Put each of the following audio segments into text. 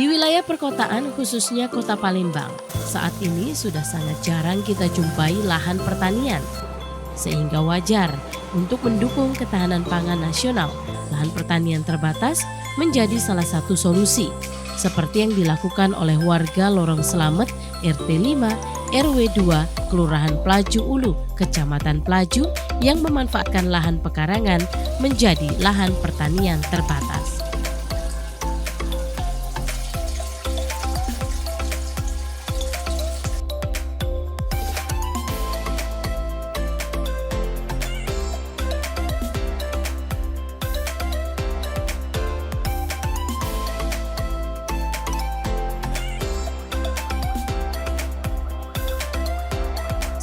Di wilayah perkotaan khususnya Kota Palembang, saat ini sudah sangat jarang kita jumpai lahan pertanian. Sehingga wajar untuk mendukung ketahanan pangan nasional, lahan pertanian terbatas menjadi salah satu solusi. Seperti yang dilakukan oleh warga Lorong Slamet RT 5 RW 2 Kelurahan Pelaju Ulu, Kecamatan Pelaju yang memanfaatkan lahan pekarangan menjadi lahan pertanian terbatas.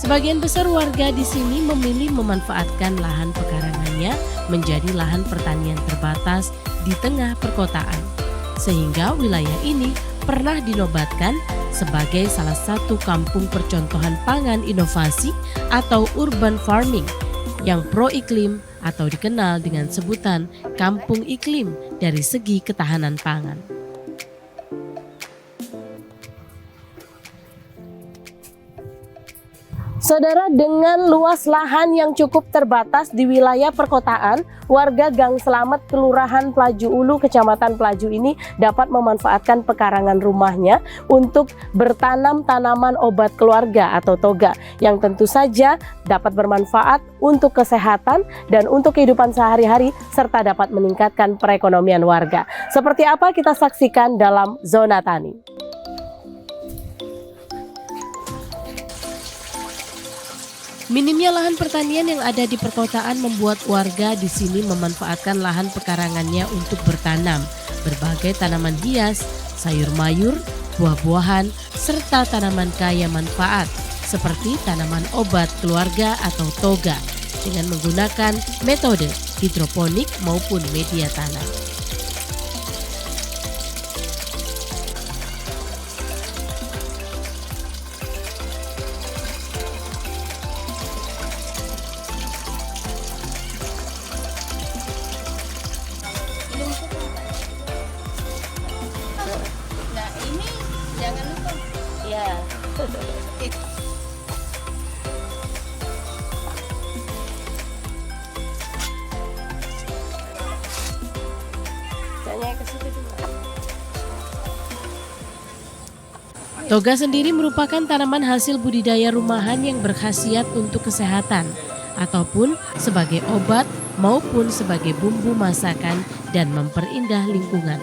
Sebagian besar warga di sini memilih memanfaatkan lahan pekarangannya menjadi lahan pertanian terbatas di tengah perkotaan. Sehingga wilayah ini pernah dinobatkan sebagai salah satu kampung percontohan pangan inovasi atau urban farming yang pro iklim atau dikenal dengan sebutan kampung iklim dari segi ketahanan pangan. Saudara, dengan luas lahan yang cukup terbatas di wilayah perkotaan, warga Gang Slamet Kelurahan Pelaju Ulu, Kecamatan Pelaju ini dapat memanfaatkan pekarangan rumahnya untuk bertanam tanaman obat keluarga atau toga yang tentu saja dapat bermanfaat untuk kesehatan dan untuk kehidupan sehari-hari serta dapat meningkatkan perekonomian warga. Seperti apa kita saksikan dalam Zona Tani. Minimnya lahan pertanian yang ada di perkotaan membuat warga di sini memanfaatkan lahan pekarangannya untuk bertanam berbagai tanaman hias, sayur mayur, buah-buahan, serta tanaman kaya manfaat seperti tanaman obat keluarga atau toga dengan menggunakan metode hidroponik maupun media tanam. Nah ini jangan lupa Ya. Toga sendiri merupakan tanaman hasil budidaya rumahan yang berkhasiat untuk kesehatan ataupun sebagai obat maupun sebagai bumbu masakan dan memperindah lingkungan.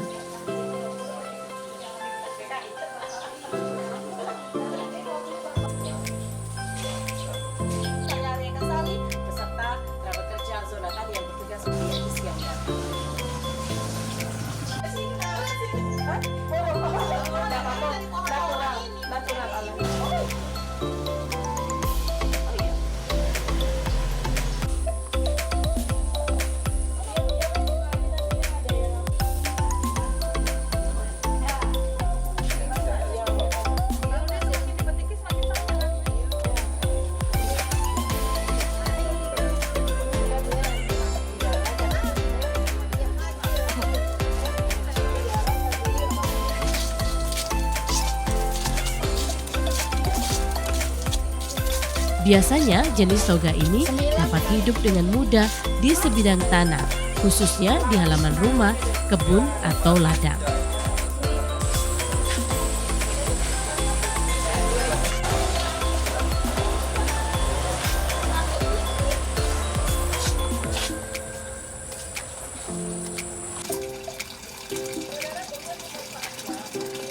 Biasanya jenis toga ini dapat hidup dengan mudah di sebidang tanah, khususnya di halaman rumah, kebun, atau ladang.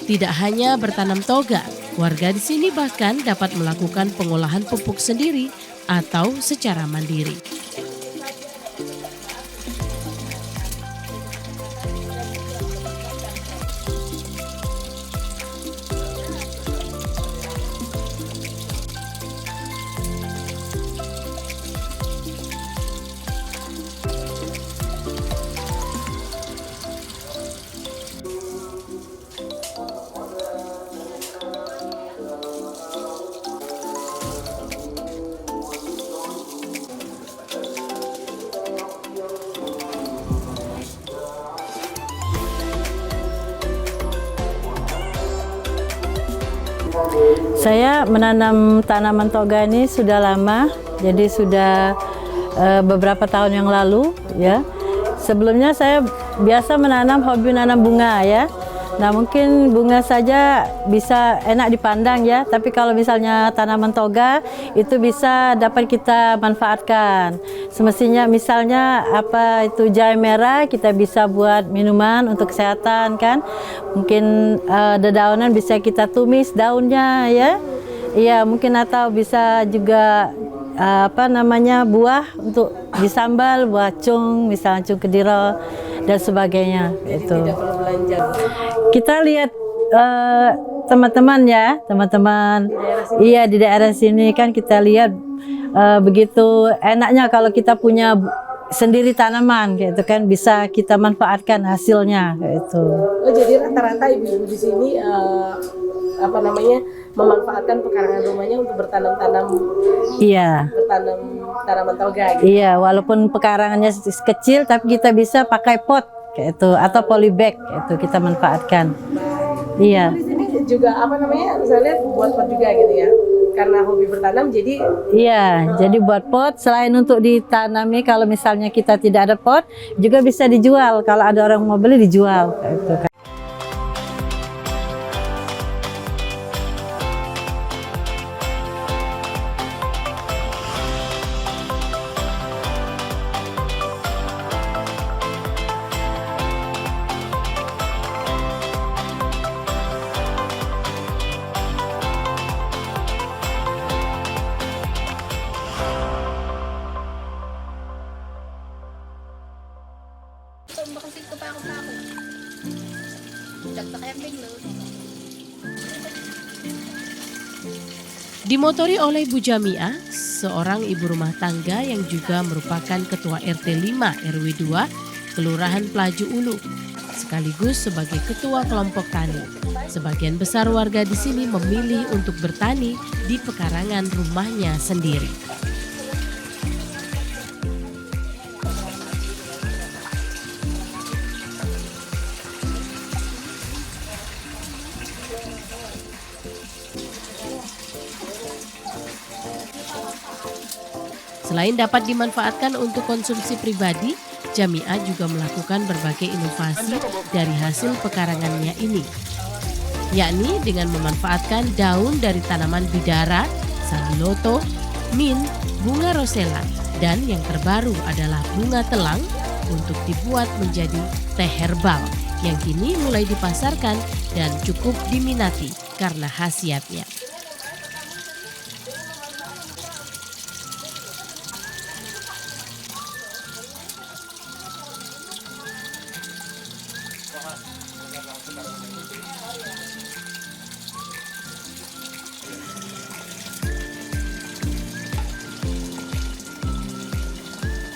Tidak hanya bertanam toga, warga di sini bahkan dapat melakukan pengolahan pupuk sendiri atau secara mandiri. Saya menanam tanaman toga ini sudah lama, jadi sudah beberapa tahun yang lalu ya. Sebelumnya saya biasa hobi menanam bunga ya. Nah mungkin bunga saja bisa enak dipandang ya, tapi kalau misalnya tanaman toga itu bisa dapat kita manfaatkan. Semestinya misalnya apa itu jahe merah kita bisa buat minuman untuk kesehatan kan. Mungkin dedaunan bisa kita tumis daunnya ya. Iya mungkin atau bisa juga buah untuk disambal, buah cung, misalnya cung kediro dan sebagainya. Jadi itu. tidak perlu belanja. Kita lihat teman-teman ya, teman-teman. Iya di daerah sini kan kita lihat begitu enaknya kalau kita punya sendiri tanaman, gitu kan bisa kita manfaatkan hasilnya, gitu. Oh jadi rata-rata ibu-ibu di sini memanfaatkan pekarangan rumahnya untuk bertanam-tanam. Iya. Bertanam tanaman toga. Gitu. Iya, walaupun pekarangannya kecil, tapi kita bisa pakai pot, kayak itu, atau polybag, itu kita manfaatkan. Iya. Di sini juga saya lihat buat pot juga gitu ya. Karena hobi bertanam jadi. Iya, jadi buat pot selain untuk ditanami, kalau misalnya kita tidak ada pot, juga bisa dijual. Kalau ada orang mau beli dijual, kayak itu. Dimotori oleh Bu Jamiah, seorang ibu rumah tangga yang juga merupakan Ketua RT 5 RW 2 Kelurahan Pelaju Ulu, sekaligus sebagai Ketua Kelompok Tani. Sebagian besar warga di sini memilih untuk bertani di pekarangan rumahnya sendiri. Selain dapat dimanfaatkan untuk konsumsi pribadi, Jamiah juga melakukan berbagai inovasi dari hasil pekarangannya ini, yakni dengan memanfaatkan daun dari tanaman bidara, sambiloto, mint, bunga rosella, dan yang terbaru adalah bunga telang untuk dibuat menjadi teh herbal yang kini mulai dipasarkan dan cukup diminati karena khasiatnya.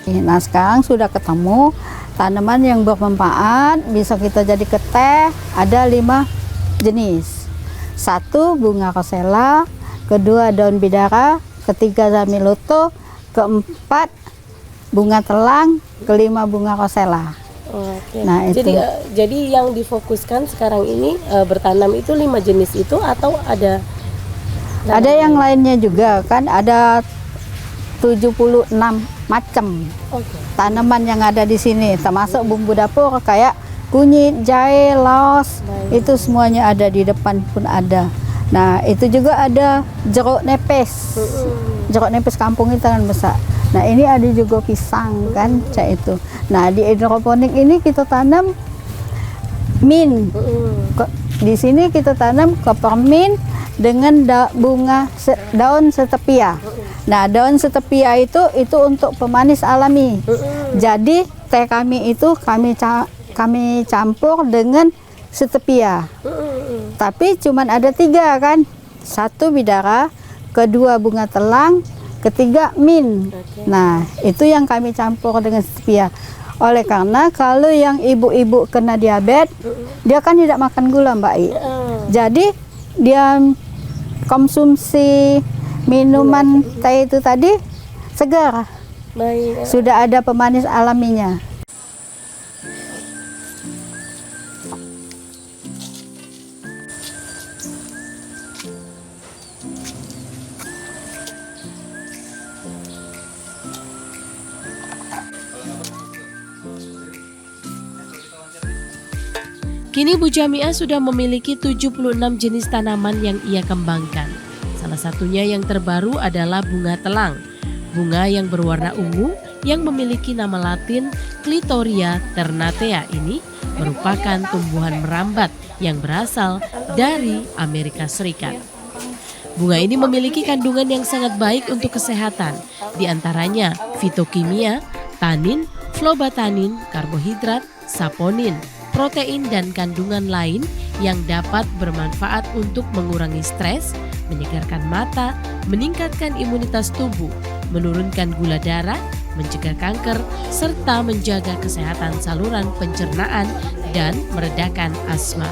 Nah sekarang sudah ketemu tanaman yang bermanfaat, bisa kita jadi ke teh, ada 5 jenis. 1 bunga rosella, kedua daun bidara, ketiga sambiloto, keempat bunga telang, kelima bunga rosella. Oke. Nah, itu. Jadi yang difokuskan sekarang ini bertanam itu 5 jenis itu atau ada? Ada yang lainnya juga kan, ada 76 macam tanaman yang ada di sini, termasuk bumbu dapur kayak kunyit, jahe, laos, itu semuanya ada di depan pun ada. Nah itu juga ada jeruk nepes, jeruk nepes kampung itu kan besar. Nah ini ada juga pisang kan, kayak itu. Nah di hidroponik ini kita tanam mint, di sini kita tanam peppermint dengan daun stevia. Nah, daun stevia itu untuk pemanis alami. Jadi teh kami itu kami campur dengan stevia. Tapi cuman ada 3 kan. 1 bidara, kedua bunga telang, ketiga mint. Nah, itu yang kami campur dengan stevia. Oleh karena kalau yang ibu-ibu kena diabetes, dia kan tidak makan gula, Mbak I. Jadi dia konsumsi minuman teh itu tadi segar. Baik. Sudah ada pemanis alaminya. Kini Bu Jamiah sudah memiliki 76 jenis tanaman yang ia kembangkan. Salah satunya yang terbaru adalah bunga telang. Bunga yang berwarna ungu yang memiliki nama latin Clitoria ternatea ini merupakan tumbuhan merambat yang berasal dari Amerika Serikat. Bunga ini memiliki kandungan yang sangat baik untuk kesehatan, diantaranya fitokimia, tanin, flobatanin, karbohidrat, saponin, protein, dan kandungan lain yang dapat bermanfaat untuk mengurangi stres, menyegarkan mata, meningkatkan imunitas tubuh, menurunkan gula darah, mencegah kanker, serta menjaga kesehatan saluran pencernaan dan meredakan asma.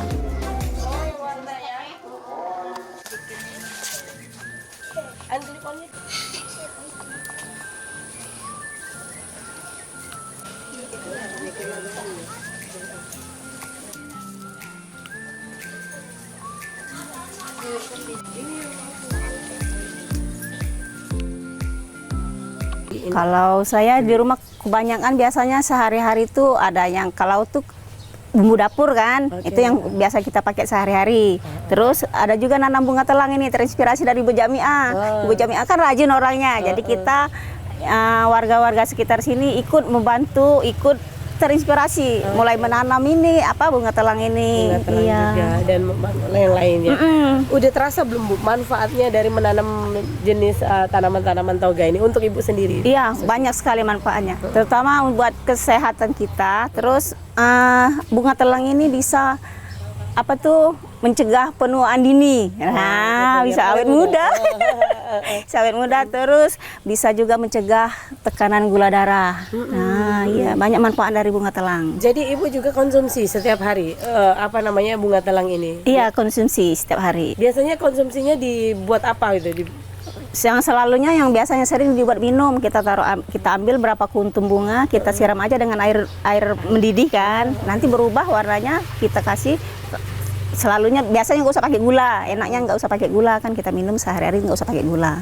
Kalau saya di rumah kebanyakan biasanya sehari-hari itu ada yang kalau tuh bumbu dapur kan, itu yang biasa kita pakai sehari-hari. Terus ada juga nanam bunga telang ini terinspirasi dari Ibu Jamiah. Ibu Jamiah kan rajin orangnya, jadi kita warga-warga sekitar sini ikut membantu, ikut terinspirasi, mulai menanam ini bunga telang ini. Bunga telang juga, dan yang lainnya. Udah terasa belum Bu manfaatnya dari menanam jenis tanaman-tanaman toga ini untuk Ibu sendiri? Iya, banyak sekali manfaatnya, terutama buat kesehatan kita. Terus bunga telang ini bisa mencegah penuaan dini. Nah, bisa awet muda. Bisa awet muda, terus bisa juga mencegah tekanan gula darah. Nah, iya, banyak manfaat dari bunga telang. Jadi Ibu juga konsumsi setiap hari bunga telang ini? Iya, konsumsi setiap hari. Biasanya konsumsinya dibuat apa gitu? Yang selalunya yang biasanya sering dibuat minum, kita ambil berapa kuntum bunga, kita siram aja dengan air mendidih kan. Nanti berubah warnanya, kita kasih. Selalunya biasanya nggak usah pakai gula, enaknya nggak usah pakai gula kan, kita minum sehari-hari nggak usah pakai gula.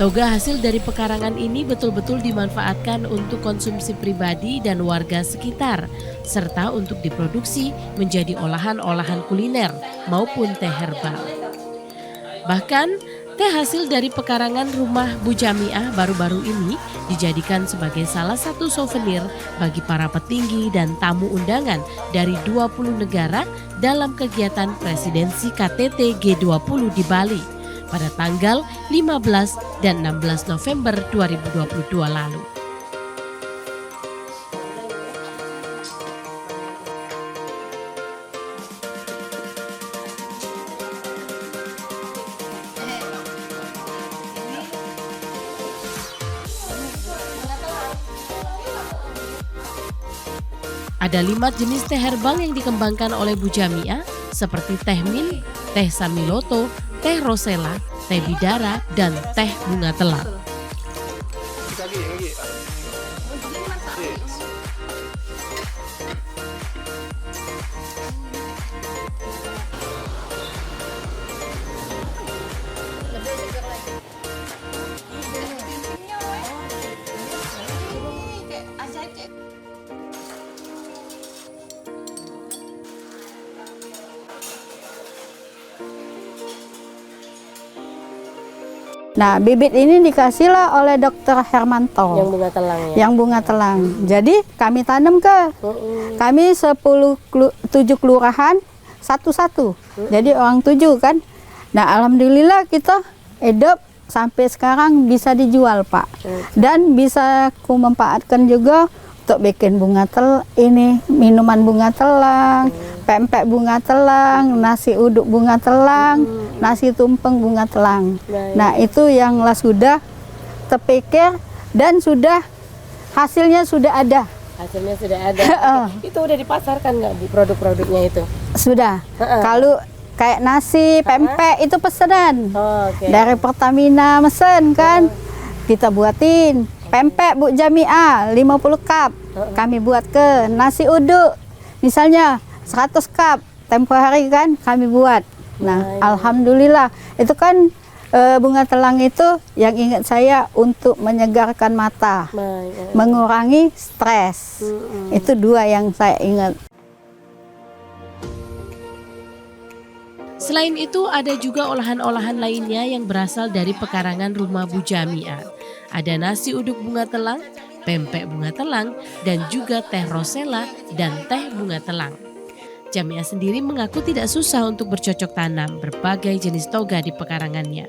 Toga hasil dari pekarangan ini betul-betul dimanfaatkan untuk konsumsi pribadi dan warga sekitar, serta untuk diproduksi menjadi olahan-olahan kuliner maupun teh herbal. Bahkan, teh hasil dari pekarangan rumah Bu Jamiah baru-baru ini dijadikan sebagai salah satu souvenir bagi para petinggi dan tamu undangan dari 20 negara dalam kegiatan presidensi KTT G20 di Bali pada tanggal 15 dan 16 November 2022 lalu. Ada 5 jenis teh herbal yang dikembangkan oleh Bu Jamiah seperti teh mint, teh samiloto, teh rosella, teh bidara, dan teh bunga telang. Nah, bibit ini dikasihlah oleh Dokter Hermanto. Yang bunga telang ya? Yang bunga telang. Jadi kami tanam kami 7 kelurahan satu-satu. Jadi orang 7 kan. Nah, alhamdulillah kita hidup sampai sekarang bisa dijual, Pak. Dan bisa ku manfaatkan juga untuk bikin bunga minuman bunga telang, pempek bunga telang, nasi uduk bunga telang, nasi tumpeng bunga telang. Baik. Nah, itu yang lah sudah terpikir dan sudah hasilnya sudah ada. Hasilnya sudah ada. Oke. Itu udah dipasarkan nggak Bu produk-produknya itu? Sudah. Kalau kayak nasi, pempek itu pesanan. Oke. Dari Pertamina mesen kan. Kita buatin pempek Bu Jamiah 50 cup. Kami buat ke nasi uduk. Misalnya 100 cup tempo hari kan kami buat. Nah, alhamdulillah itu kan bunga telang itu yang ingat saya untuk menyegarkan mata, Baik. mengurangi stres. Itu dua yang saya ingat. Selain itu ada juga olahan-olahan lainnya yang berasal dari pekarangan rumah Bu Jamiah. Ada nasi uduk bunga telang, pempek bunga telang, dan juga teh rosella dan teh bunga telang. Jamiah sendiri mengaku tidak susah untuk bercocok tanam berbagai jenis toga di pekarangannya.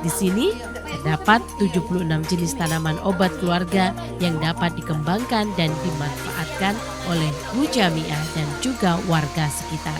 Di sini terdapat 76 jenis tanaman obat keluarga yang dapat dikembangkan dan dimanfaatkan oleh Bu Jamiah dan juga warga sekitar.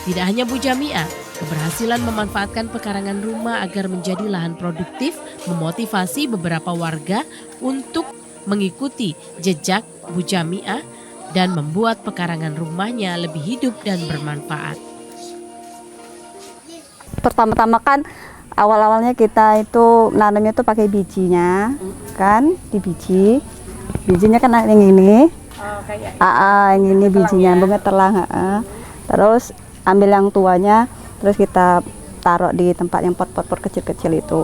Tidak hanya Bu Jamiah, keberhasilan memanfaatkan pekarangan rumah agar menjadi lahan produktif memotivasi beberapa warga untuk mengikuti jejak Bu Jamiah dan membuat pekarangan rumahnya lebih hidup dan bermanfaat. Pertama-tama kan awal-awalnya kita itu nanamnya itu pakai bijinya, kan di bijinya kan yang ini, yang ini bijinya bunga telang, terus ambil yang tuanya, terus kita taruh di tempat yang pot-pot kecil-kecil itu.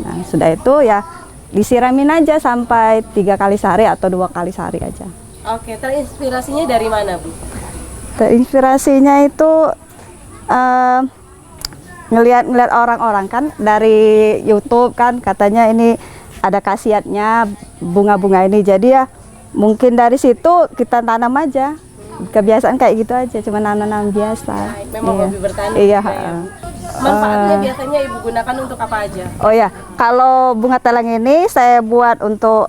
Nah, sudah itu ya disiramin aja sampai 3 kali sehari atau 2 kali sehari aja. Oke, terinspirasinya dari mana Bu? Terinspirasinya itu ngelihat orang-orang kan dari YouTube kan katanya ini ada khasiatnya bunga-bunga ini, jadi ya mungkin dari situ kita tanam aja. Kebiasaan kayak gitu aja, cuma nanam biasa. Memang hobi bertani. Iya. Juga ya, Bu? Manfaatnya biasanya Ibu gunakan untuk apa aja? Oh ya, kalau bunga telang ini saya buat untuk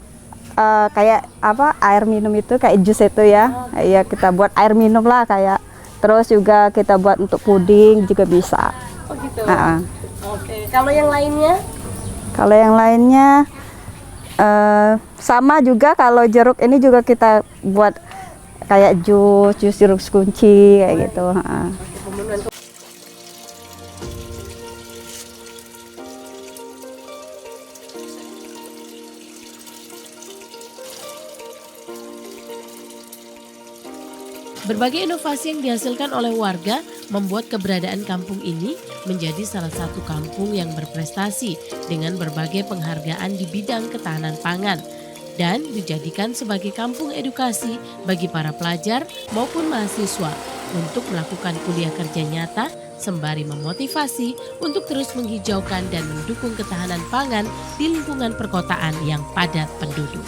kayak apa air minum itu kayak jus itu ya. Iya, kita buat air minum lah kayak. Terus juga kita buat untuk puding juga bisa. Oh gitu. Oke, kalau yang lainnya? Kalau yang lainnya sama juga, kalau jeruk ini juga kita buat kayak jus jeruk kunci kayak gitu. Berbagai inovasi yang dihasilkan oleh warga membuat keberadaan kampung ini menjadi salah satu kampung yang berprestasi dengan berbagai penghargaan di bidang ketahanan pangan dan dijadikan sebagai kampung edukasi bagi para pelajar maupun mahasiswa untuk melakukan kuliah kerja nyata sembari memotivasi untuk terus menghijaukan dan mendukung ketahanan pangan di lingkungan perkotaan yang padat penduduk.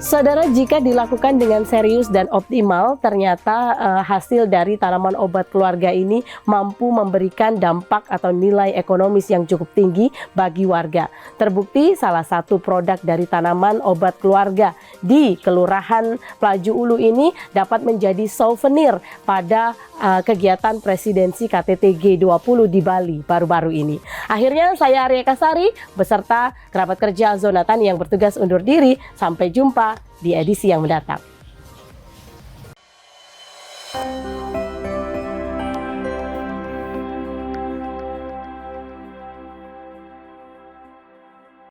Saudara, jika dilakukan dengan serius dan optimal, ternyata hasil dari tanaman obat keluarga ini mampu memberikan dampak atau nilai ekonomis yang cukup tinggi bagi warga. Terbukti salah satu produk dari tanaman obat keluarga di Kelurahan Pelaju Ulu ini dapat menjadi souvenir pada kegiatan presidensi KTT G20 di Bali baru-baru ini. Akhirnya saya Arya Kasari beserta kerabat kerja Zona Tani yang bertugas undur diri. Sampai jumpa di edisi yang mendatang.